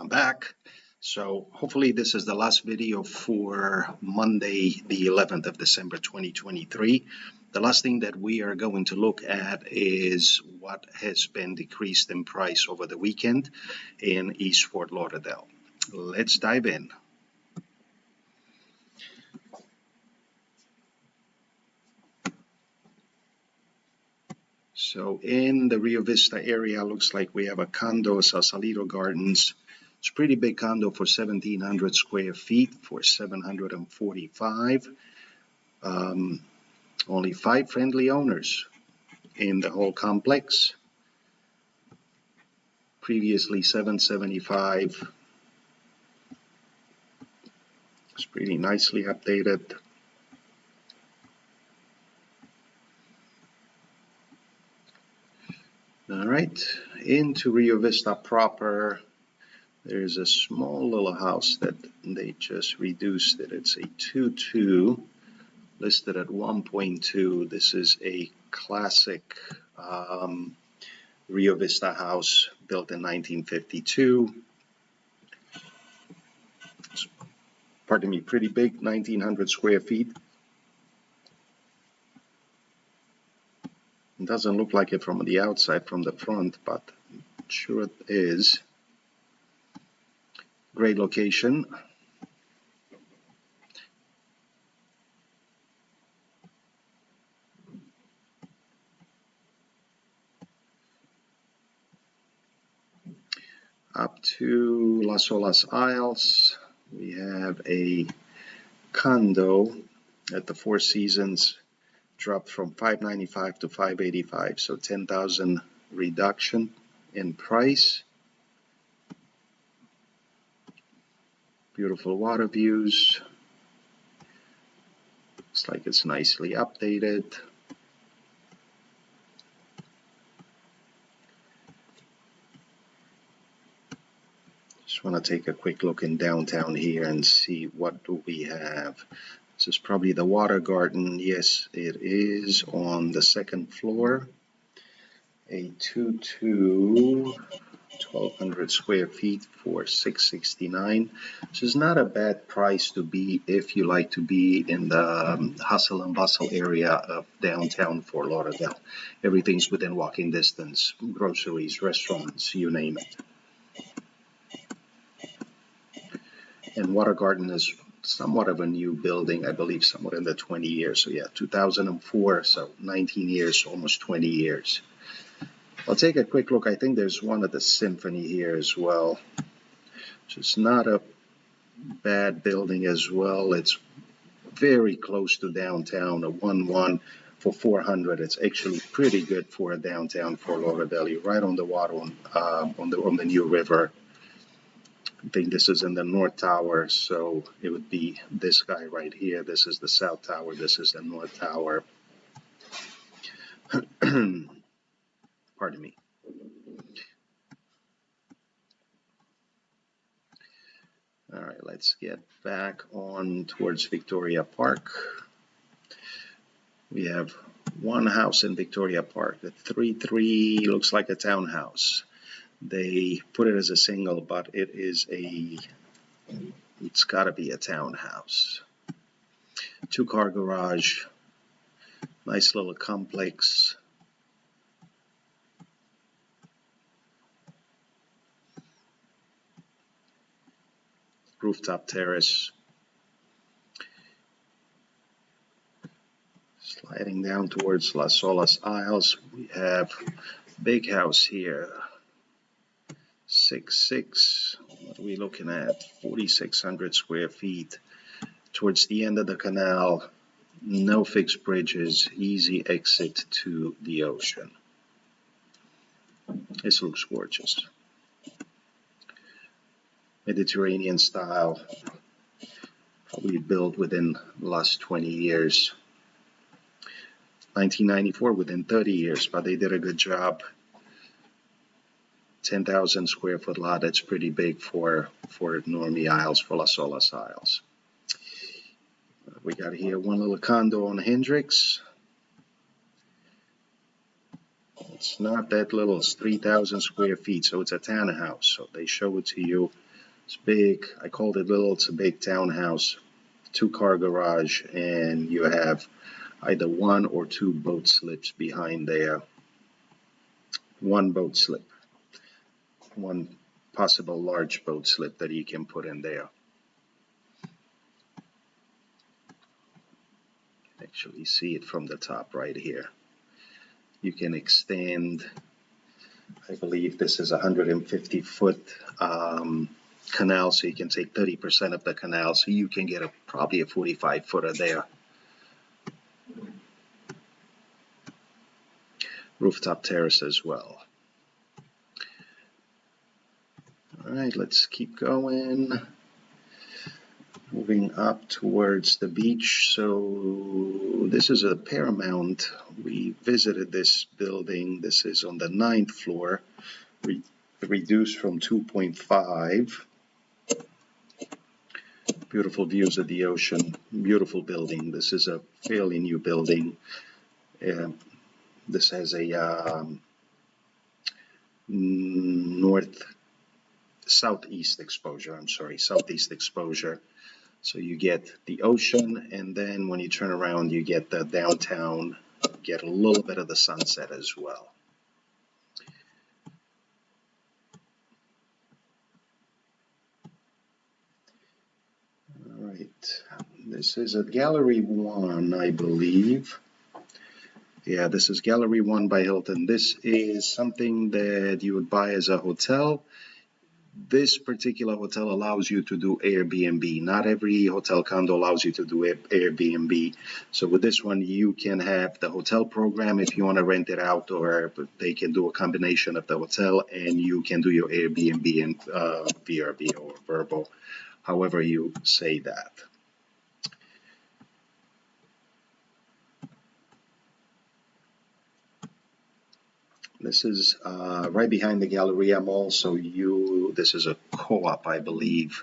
I'm back. So hopefully this is the last video for Monday, the 11th of December, 2023. The last thing that we are going to look at is what has been decreased in price over the weekend in East Fort Lauderdale. Let's dive in. So in the Rio Vista area, looks like we have a condo, Sausalito Gardens. It's a pretty big condo for 1,700 square feet for $745. Only 5 friendly owners in the whole complex. Previously $775. It's pretty nicely updated. All right, into Rio Vista proper. There's a small little house that they just reduced it. It's a 2.2, listed at 1.2. This is a classic Rio Vista house built in 1952. Pardon me, pretty big, 1,900 square feet. It doesn't look like it from the outside, from the front, but I'm sure it is. Great location. Up to Las Olas Isles, we have a condo at the Four Seasons, dropped from $595 to $585, so $10,000 reduction in price. Beautiful water views. Looks like it's nicely updated. Just want to take a quick look in downtown here and see what do we have. This is probably the water garden. Yes, it is on the second floor. A 2.2, 1,200 square feet for $669. This is not a bad price to be if you like to be in the hustle and bustle area of downtown Fort Lauderdale. Everything's within walking distance, groceries, restaurants, you name it. And Water Garden is somewhat of a new building, I believe somewhat in the 20 years. So yeah, 2004, so 19 years, almost 20 years. I'll take a quick look. I think there's one at the Symphony here as well. It's not a bad building as well. It's very close to downtown, a 1.1 for $400. It's actually pretty good for a downtown Fort Lauderdale. You're right on the water, on the New River. I think this is in the North Tower, so it would be this guy right here. This is the South Tower. This is the North Tower. Pardon me. All right, let's get back on towards Victoria Park. We have one house in Victoria Park. The 3.3 looks like a townhouse. They put it as a single, but it's got to be a townhouse. 2-car garage, nice little complex. Rooftop terrace. Sliding down towards Las Olas Isles, we have big house here. 6.6, what are we looking at? 4,600 square feet. Towards the end of the canal, no fixed bridges, easy exit to the ocean. This looks gorgeous. Mediterranean style, probably built within the last 20 years. 1994, within 30 years, but they did a good job. 10,000 square foot lot. That's pretty big for Normie Isles, for Las Olas Isles. We got here one little condo on Hendricks. It's not that little. It's 3,000 square feet, so it's a townhouse. So they show it to you It's big. I called it little. It's a big townhouse, 2-car garage, and you have either 1 or 2 boat slips behind there. 1 boat slip, 1 possible large boat slip that you can put in there. Actually see it from the top right here. You can extend, I believe this is a 150-foot canal, so you can take 30% of the canal, so you can get probably a 45-footer there. Rooftop terrace as well. All right, let's keep going. Moving up towards the beach. So this is a Paramount. We visited this building. This is on the 9th floor, reduced from 2.5. Beautiful views of the ocean. Beautiful building. This is a fairly new building. This has a southeast exposure. Southeast exposure. So you get the ocean, and then when you turn around, you get the downtown, get a little bit of the sunset as well. All right, this is at Gallery 1, I believe. Yeah, this is Gallery 1 by Hilton. This is something that you would buy as a hotel. This particular hotel allows you to do Airbnb. Not every hotel condo allows you to do Airbnb. So with this one, you can have the hotel program if you want to rent it out, or they can do a combination of the hotel and you can do your Airbnb and VRB or Vrbo, however you say that. This is right behind the Galleria Mall, so this is a co-op, I believe.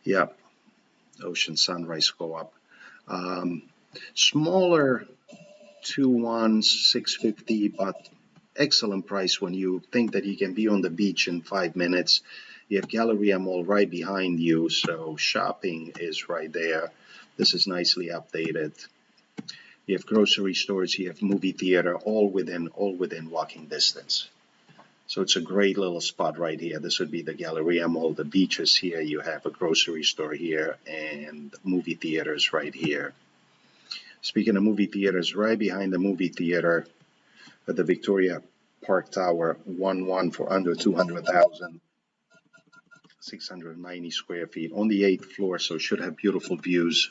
Yeah, Ocean Sunrise Co-op. Smaller 2-1, 650, but excellent price when you think that you can be on the beach in 5 minutes. You have Galleria Mall right behind you, so shopping is right there. This is nicely updated. You have grocery stores, you have movie theater, all within walking distance. So it's a great little spot right here. This would be the Galleria Mall. The beach is here. You have a grocery store here and movie theaters right here. Speaking of movie theaters, right behind the movie theater at the Victoria Park Tower, 1-1 for under 200,000, 690 square feet on the 8th floor, so should have beautiful views.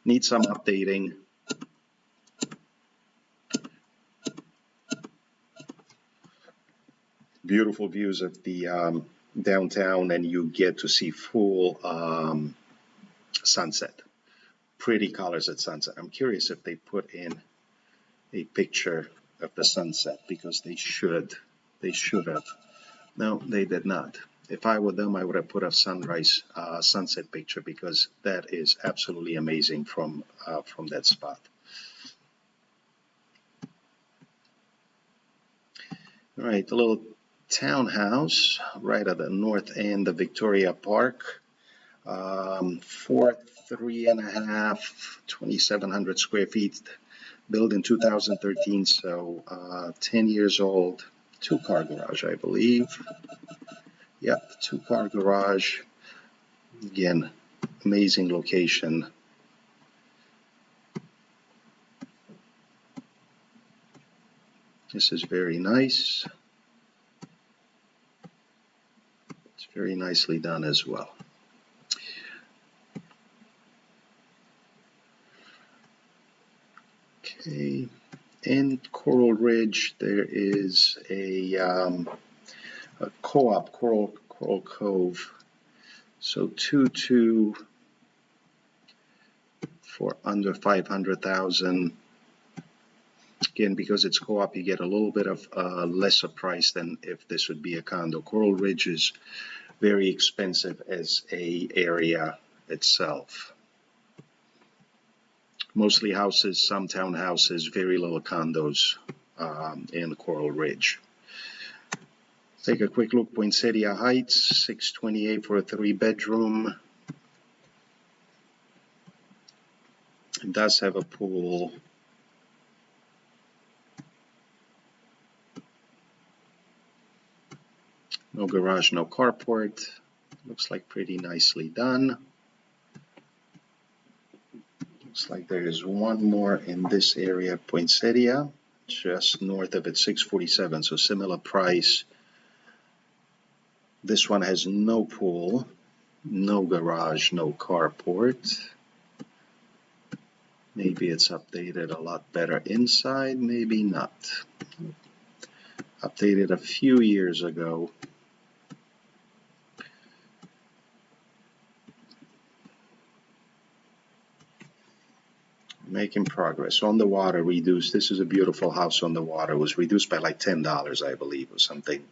Need some updating. Beautiful views of the downtown, and you get to see full sunset. Pretty colors at sunset. I'm curious if they put in a picture of the sunset, because they should have. No, they did not. If I were them, I would have put a sunset picture, because that is absolutely amazing from that spot. All right, a little townhouse right at the north end of Victoria Park. 3.5, 2,700 square feet, built in 2013, so 10 years old. 2-car garage, I believe. Yep, 2-car garage. Again, amazing location. This is very nice. It's very nicely done as well. Okay, in Coral Ridge, there is a co-op, Coral Cove. So 2-2 for under 500,000. Again, because it's co-op, you get a little bit of lesser price than if this would be a condo. Coral Ridge is very expensive as a area itself. Mostly houses, some townhouses, very little condos in Coral Ridge. Take a quick look. Poinsettia Heights, $628 for a 3-bedroom. It does have a pool. No garage, no carport. Looks like pretty nicely done. Looks like there is one more in this area, Poinsettia, just north of it, $647, so similar price. This one has no pool, no garage, no carport. Maybe it's updated a lot better inside, maybe not. Updated a few years ago. Making progress. On the water, reduced. This is a beautiful house on the water. It was reduced by like $10, I believe, or something.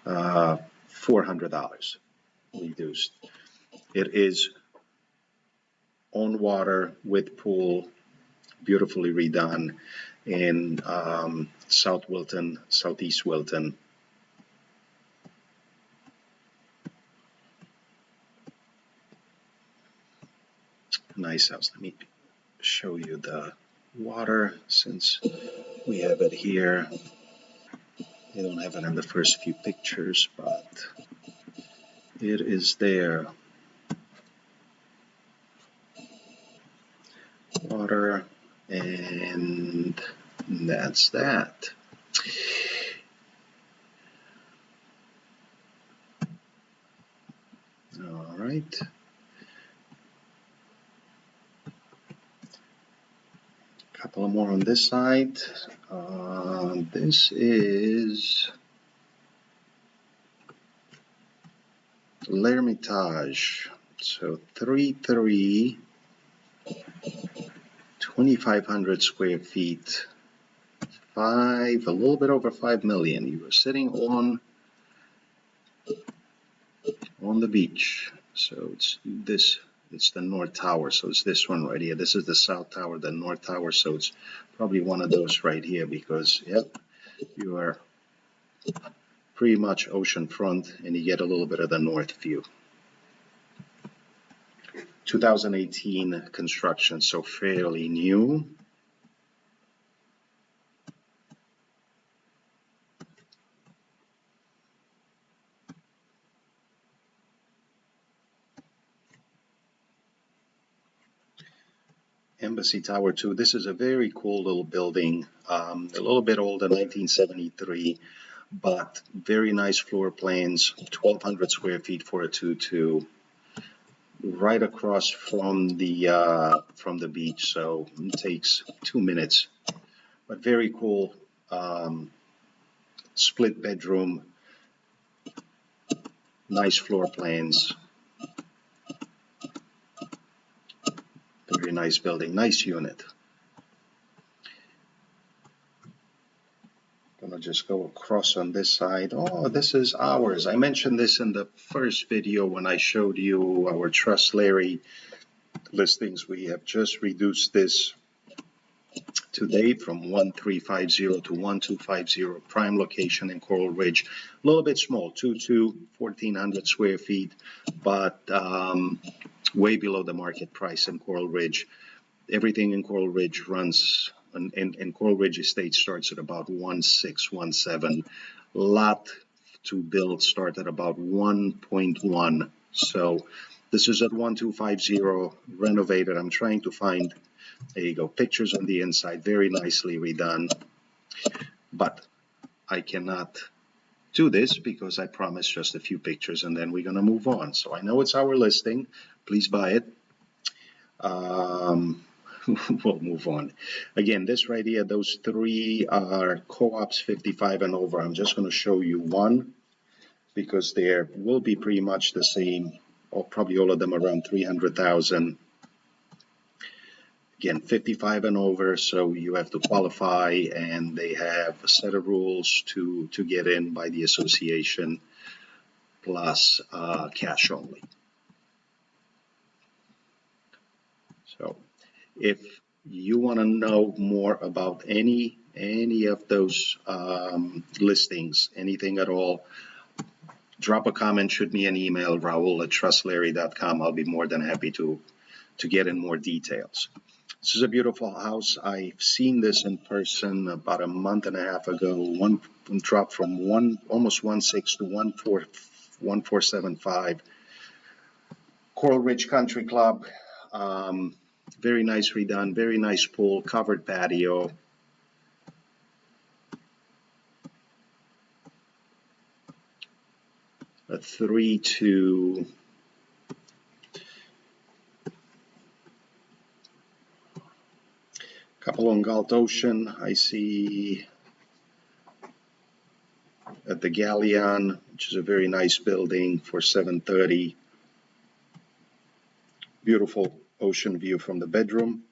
$400 reduced. It is on water with pool, beautifully redone in South Wilton, Southeast Wilton. Nice house. Let me show you the water since we have it here. They don't have it in the first few pictures, but it is there. Water, and that's that. All right. A couple more on this side. This is L'Hermitage. So 3-3, 2,500 square feet, a little bit over 5 million. You are sitting on the beach. So it's the North Tower. So it's this one right here. This is the South Tower, the North Tower. So it's probably one of those right here because, yep, you are pretty much ocean front and you get a little bit of the north view. 2018 construction, so fairly new. Embassy Tower 2. This is a very cool little building, a little bit older, 1973, but very nice floor plans, 1,200 square feet for a 2-2, right across from the beach, so it takes 2 minutes, but very cool. Split bedroom, nice floor plans. Very nice building, nice unit. Gonna just go across on this side. Oh, this is ours. I mentioned this in the first video when I showed you our Trust Larry listings. We have just reduced this today from 1350 to 1250, prime location in Coral Ridge. A little bit small, 2-2, 1,400 square feet, but way below the market price in Coral Ridge. Everything in Coral Ridge runs, and Coral Ridge Estate starts at about 1.6, 1.7. Lot to build start at about 1.1. So this is at 1250, renovated. I'm trying to find, there you go, pictures on the inside, very nicely redone. But I cannot do this because I promised just a few pictures and then we're going to move on. So I know it's our listing. Please buy it. We'll move on. Again, this right here, those three are co-ops 55 and over. I'm just going to show you one because there will be pretty much the same, or probably all of them around 300,000. Again, 55 and over, so you have to qualify, and they have a set of rules to get in by the association, plus cash only. So if you want to know more about any any of those listings, anything at all, drop a comment, shoot me an email, Raul@trustlarry.com. I'll be more than happy to get in more details. This is a beautiful house. I've seen this in person about a month and a half ago. One dropped from almost 1.6 to 1.475. Coral Ridge Country Club. Very nice redone, very nice pool, covered patio. A 3-2. Couple on Gulf Ocean. I see at the Galleon, which is a very nice building, for 730. Beautiful ocean view from the bedroom.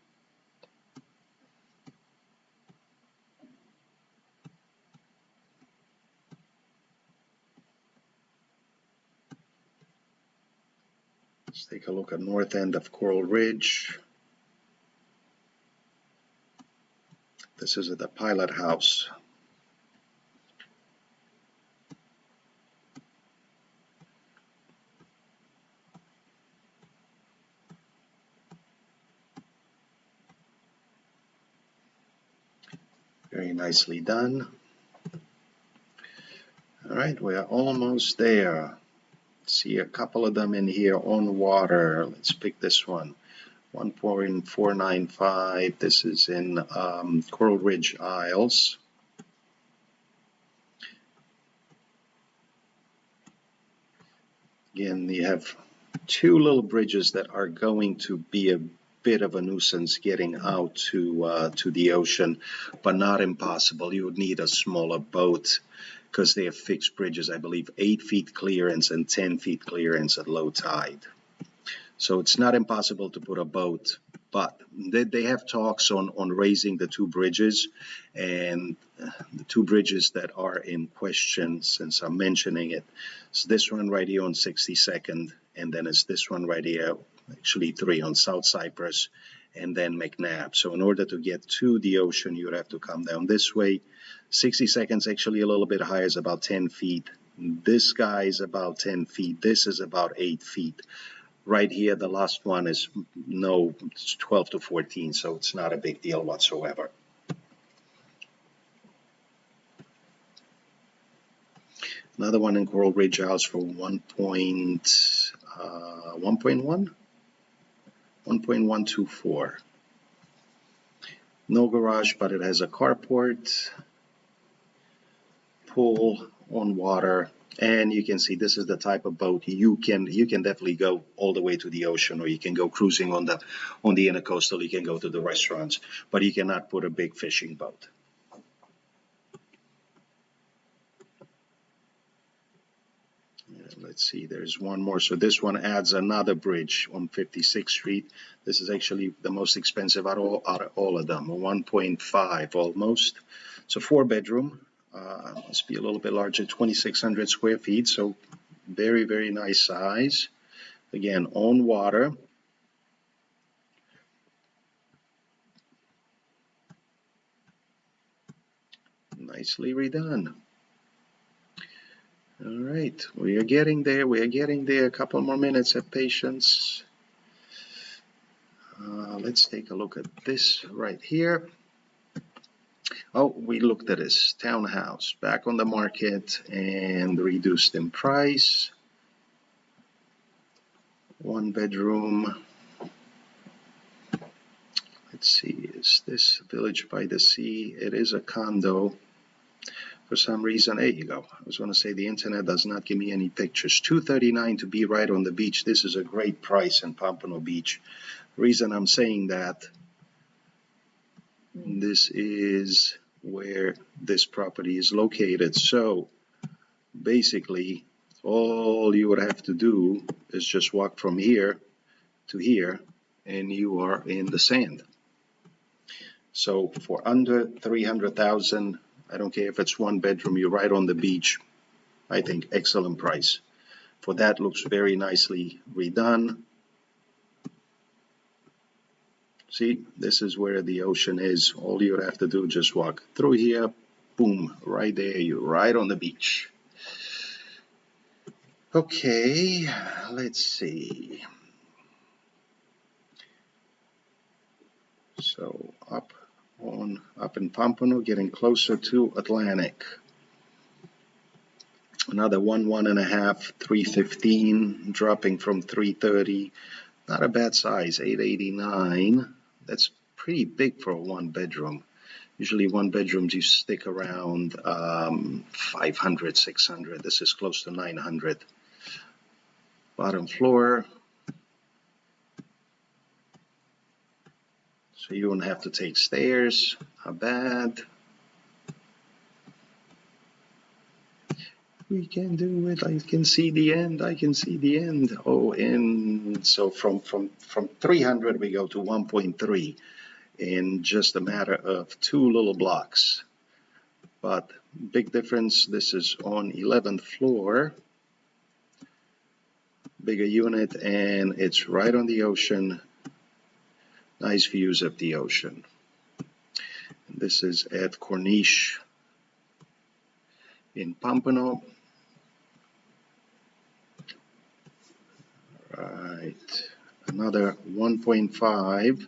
Let's take a look at north end of Coral Ridge. This is at the Pilot House. Very nicely done. All right, we are almost there. See a couple of them in here on water. Let's pick this one. 1.495. This is in Coral Ridge Isles. Again, you have two little bridges that are going to be a bit of a nuisance getting out to the ocean, but not impossible. You would need a smaller boat because they have fixed bridges, I believe 8 feet clearance and 10 feet clearance at low tide. So it's not impossible to put a boat, but they have talks on raising the two bridges, and the two bridges that are in question, since I'm mentioning it, is this one right here on 62nd, and then it's this one right here, actually 3 on South Cypress, and then McNabb. So in order to get to the ocean, you would have to come down this way. 62nd is actually a little bit higher, is about 10 feet. This guy is about 10 feet. This is about 8 feet. Right here, the last one is it's 12 to 14, so it's not a big deal whatsoever. Another one in Coral Ridge House for 1.124. No garage, but it has a carport, pool on water. And you can see this is the type of boat you can definitely go all the way to the ocean, or you can go cruising on the intercoastal. You can go to the restaurants, but you cannot put a big fishing boat. Let's see, there's one more. So this one adds another bridge on 56th Street. This is actually the most expensive out of all of them, 1.5 almost. It's a 4-bedroom. Must be a little bit larger, 2,600 square feet, so very, very nice size. Again, on water. Nicely redone. All right, we are getting there. We are getting there. A couple more minutes of patience. Let's take a look at this right here. Oh, we looked at this townhouse back on the market and reduced in price. 1-bedroom. Let's see, is this Village by the Sea? It is a condo. For some reason, there you go. I was going to say the internet does not give me any pictures. $239 to be right on the beach. This is a great price in Pompano Beach. The reason I'm saying that, this is where this property is located. So basically, all you would have to do is just walk from here to here, and you are in the sand. So for under $300,000, I don't care if it's 1-bedroom, you're right on the beach. I think excellent price. For that, looks very nicely redone. See, this is where the ocean is. All you have to do, just walk through here, boom, right there, you're right on the beach. Okay, let's see. So up in Pompano, getting closer to Atlantic. Another 1.5, 315, dropping from 330. Not a bad size, 889. That's pretty big for a one bedroom. Usually one bedrooms you stick around 500, 600. This is close to 900. Bottom floor. So you won't have to take stairs. Not bad. We can do it. I can see the end. I can see the end. Oh, and so from 300 we go to 1.3 in just a matter of 2 little blocks. But big difference. This is on 11th floor. Bigger unit, and it's right on the ocean. Nice views of the ocean. This is at Corniche in Pompano. Right, another 1.5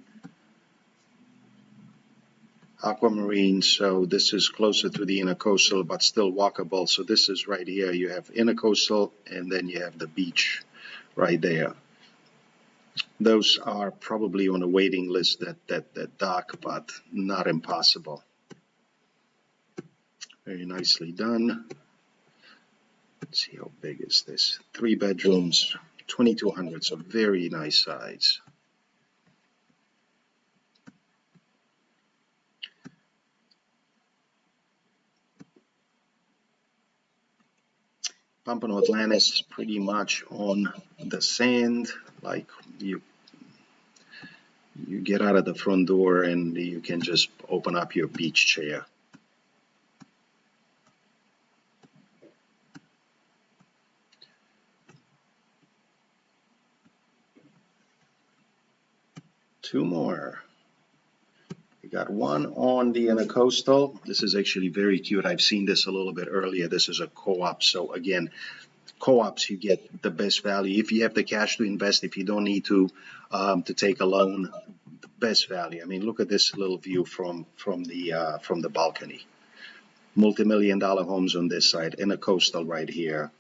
aquamarine. So this is closer to the intercoastal, but still walkable. So this is right here. You have intercoastal, and then you have the beach right there. Those are probably on a waiting list, that dock, but not impossible. Very nicely done. Let's see, how big is this? 3 bedrooms, 2,200, so very nice size. Pompano Atlantis is pretty much on the sand. Like you get out of the front door and you can just open up your beach chair. Two more. We got one on the intercoastal. This is actually very cute. I've seen this a little bit earlier. This is a co-op. So again, co-ops, you get the best value. If you have the cash to invest, if you don't need to take a loan, the best value. I mean, look at this little view from the balcony. Multi-million-dollar homes on this side, intercoastal right here.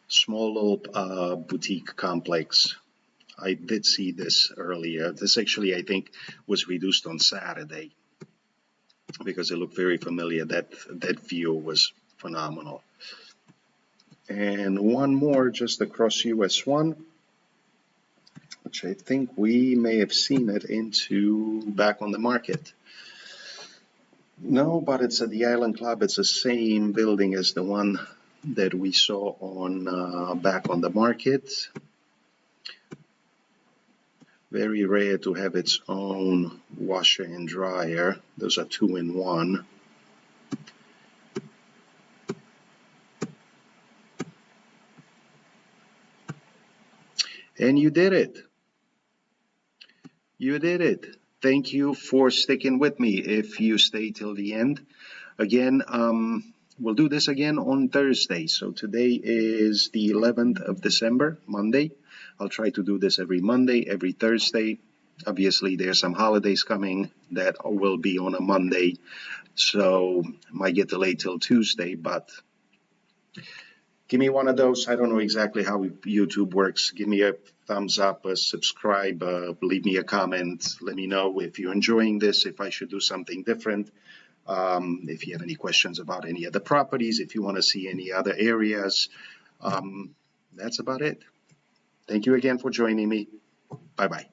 Small little boutique complex. I did see this earlier. This actually, I think, was reduced on Saturday because it looked very familiar. That view was phenomenal. And one more just across US 1, which I think we may have seen it into back on the market. No, but it's at the Island Club. It's the same building as the one that we saw on back on the market. Very rare to have its own washer and dryer. Those are 2-in-1. And you did it. You did it. Thank you for sticking with me if you stay till the end. Again, we'll do this again on Thursday. So today is the 11th of December, Monday. I'll try to do this every Monday, every Thursday. Obviously, there's some holidays coming that will be on a Monday, so might get delayed till Tuesday, but give me one of those. I don't know exactly how YouTube works. Give me a thumbs up, a subscribe, leave me a comment. Let me know if you're enjoying this, if I should do something different. If you have any questions about any of the properties, if you want to see any other areas. That's about it. Thank you again for joining me. Bye-bye.